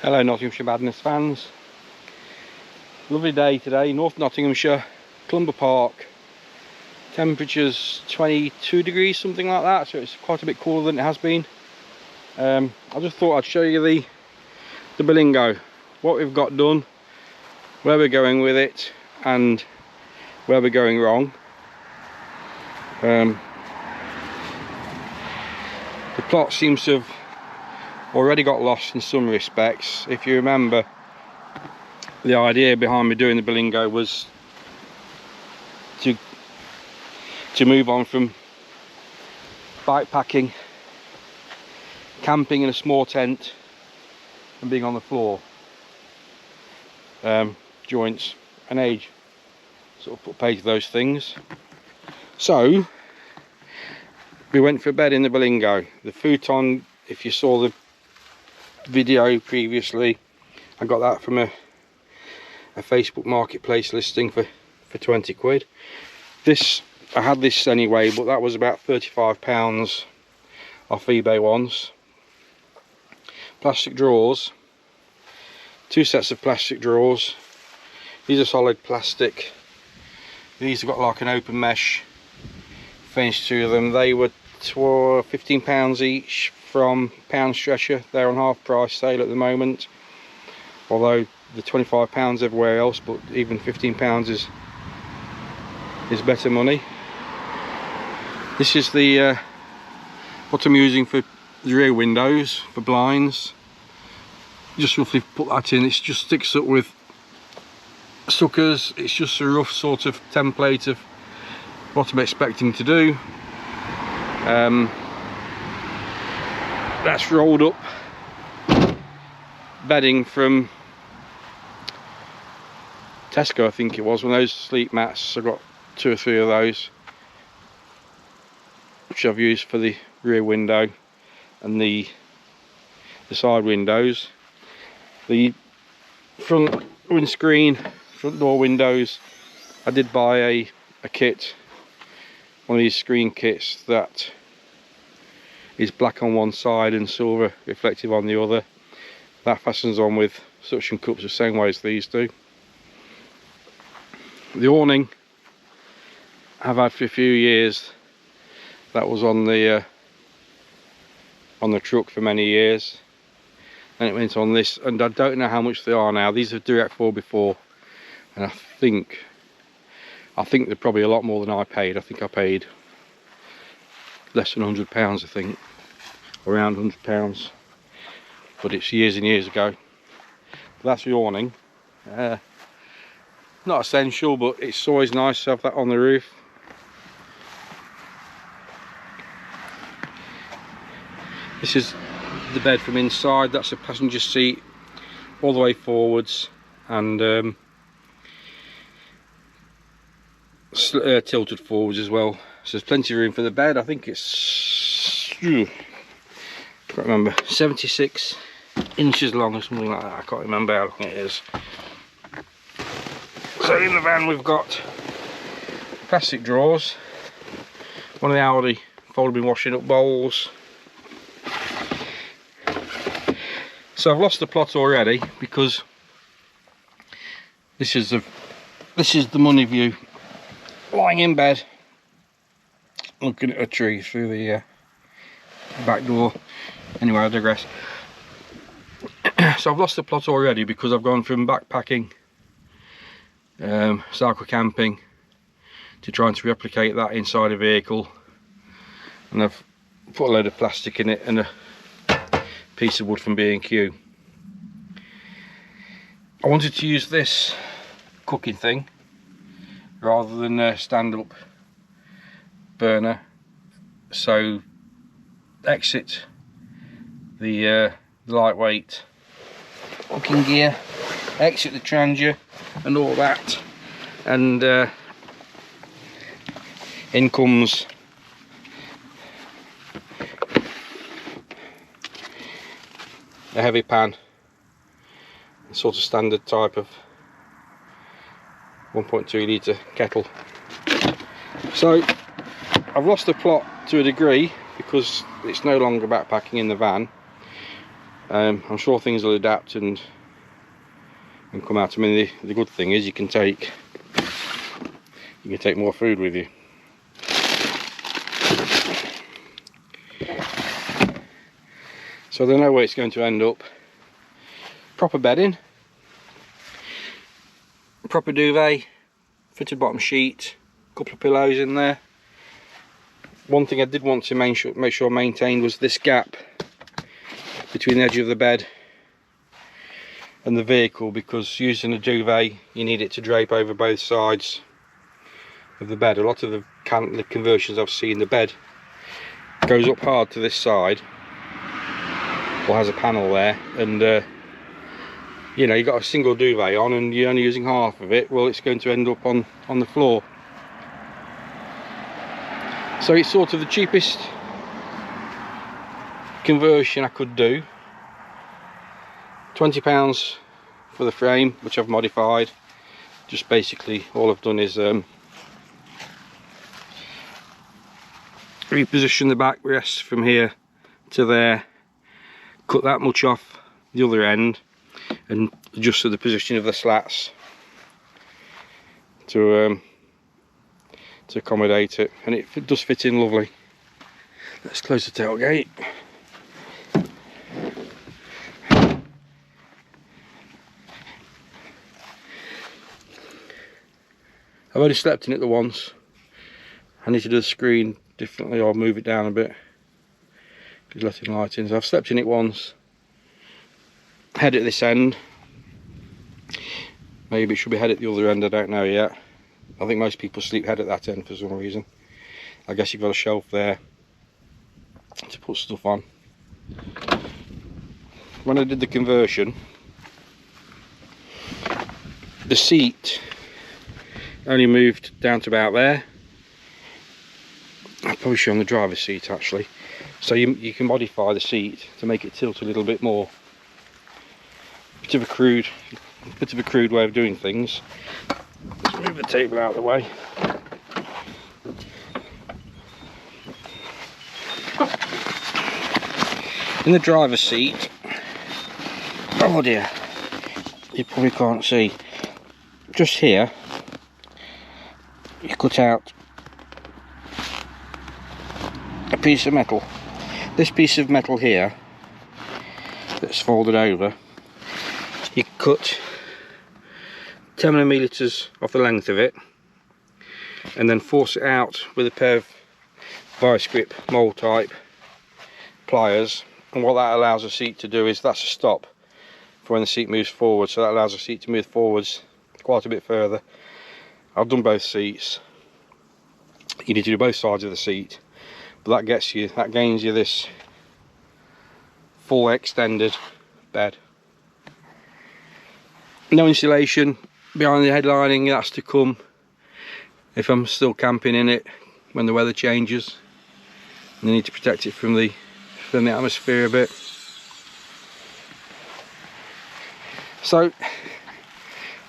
Hello Nottinghamshire Madness fans. Lovely day today, North Nottinghamshire, Clumber Park. Temperature's 22 degrees, something like that, so it's quite a bit cooler than it has been. I just thought I'd show you the Berlingo, what we've got done, where we're going with it, and where we're going wrong. The plot seems to have already got lost in some respects. If you remember, the idea behind me doing the Berlingo was to move on from bike packing, camping in a small tent and being on the floor. Joints and age sort of put paid to those things. So we went for a bed in the Berlingo. The futon, if you saw the video previously, I got that from a Facebook marketplace listing for 20 quid. This, I had this anyway, but that was about £35 off eBay once. Plastic drawers, 2 sets of plastic drawers. These are solid plastic. These have got like an open mesh finish to them. They were £15 each from Pound Stretcher. They're on half price sale at the moment, although the £25 everywhere else, but even £15 is better money. This is the what I'm using for the rear windows, for blinds. Just roughly put that in. It just sticks up with suckers. It's just a rough sort of template of what I'm expecting to do. That's rolled up bedding from Tesco, I think it was, one of those sleep mats. I got 2 or 3 of those, which I've used for the rear window and the side windows. The front windscreen, front door windows, I did buy a kit, one of these screen kits that is black on one side and silver reflective on the other. That fastens on with suction cups the same way as these do. The awning I've had for a few years. That was on the truck for many years, and it went on this, and I don't know how much they are now. These are direct 4 before, and I think they're probably a lot more than I paid. I think I paid less than £100, I think, around £100, but it's years and years ago. But that's the awning. Not essential, but it's always nice to have that on the roof. This is the bed from inside. That's a passenger seat all the way forwards, and tilted forwards as well. So there's plenty of room for the bed. I think it's, can't remember, 76 inches long or something like that. I can't remember how long it is. So in the van we've got plastic drawers, one of the Audi folding washing up bowls. So I've lost the plot already, because this is the money view, lying in bed looking at a tree through the back door. Anyway, I digress. So I've lost the plot already because I've gone from backpacking, cycle camping, to trying to replicate that inside a vehicle, and I've put a load of plastic in it and a piece of wood from B&Q. I wanted to use this cooking thing rather than a stand-up burner, so exit the lightweight cooking gear, exit the trangia and all that, and in comes a heavy pan, sort of standard type of 1.2 litre kettle. So I've lost the plot to a degree because it's no longer backpacking in the van. I'm sure things will adapt and come out. I mean, the good thing is you can take more food with you. So I don't know where it's going to end up. Proper bedding, proper duvet, fitted bottom sheet, couple of pillows in there. One thing I did want to make sure maintained was this gap between the edge of the bed and the vehicle, because using a duvet you need it to drape over both sides of the bed. A lot of the conversions I've seen, the bed goes up hard to this side, or has a panel there, and you know, you've got a single duvet on and you're only using half of it. Well, it's going to end up on the floor. So it's sort of the cheapest conversion I could do. £20 for the frame, which I've modified. Just basically all I've done is reposition the backrest from here to there, cut that much off the other end, and adjusted the position of the slats to accommodate it, and it does fit in lovely. Let's close the tailgate. I've only slept in it the once. I need to do the screen differently or move it down a bit, because letting light in. So I've slept in it once. Head at this end. Maybe it should be head at the other end, I don't know yet. I think most people sleep head at that end for some reason. I guess you've got a shelf there to put stuff on. When I did the conversion, the seat only moved down to about there. I'll probably show on the driver's seat actually. So you can modify the seat to make it tilt a little bit more. Bit of a crude way of doing things. Let's move the table out of the way. In the driver's seat, oh dear, you probably can't see, just here you cut out a piece of metal. This piece of metal here that's folded over, you cut 10mm off the length of it and then force it out with a pair of vice grip mold type pliers, and what that allows the seat to do is, that's a stop for when the seat moves forward, so that allows the seat to move forwards quite a bit further. I've done both seats. You need to do both sides of the seat, but that gains you this full extended bed. No insulation behind the headlining, that's to come if I'm still camping in it when the weather changes and I need to protect it from the atmosphere a bit. So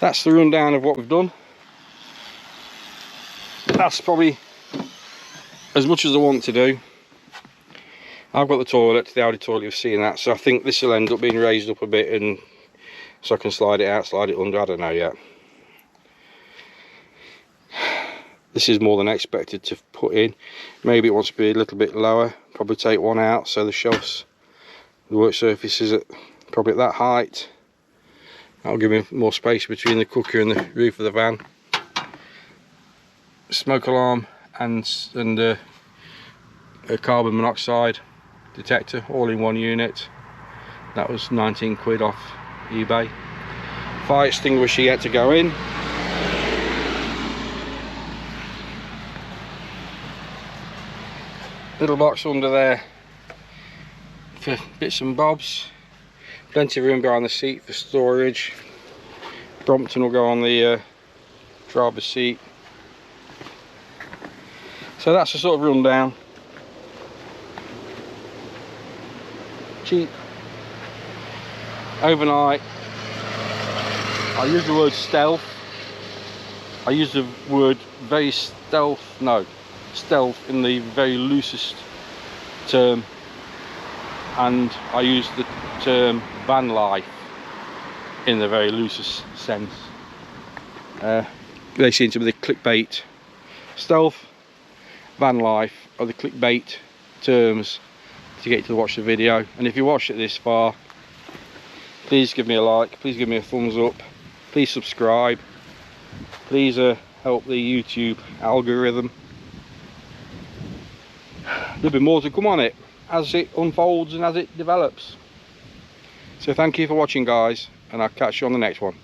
that's the rundown of what we've done. That's probably as much as I want to do. I've got the toilet, the Audi toilet, you've seen that, so I think this will end up being raised up a bit, and so I can slide it out, slide it under, I don't know yet. This is more than I expected to put in. Maybe it wants to be a little bit lower, probably take one out, so the shelves, the work surface is probably at that height. That'll give me more space between the cooker and the roof of the van. Smoke alarm and a carbon monoxide detector, all in one unit. That was 19 quid off eBay. Fire extinguisher yet to go in. Little box under there for bits and bobs. Plenty of room behind the seat for storage. Brompton will go on the driver's seat. So that's a sort of rundown. Cheap. Overnight. I use the word stealth. I use the word very stealth in the very loosest term. and I use the term van life in the very loosest sense. They seem to be the clickbait. Stealth, van life are the clickbait terms to get you to watch the video. And if you watched it this far, please give me a like, please give me a thumbs up, please subscribe, please help the YouTube algorithm. There'll be more to come on it as it unfolds and as it develops. So thank you for watching, guys, and I'll catch you on the next one.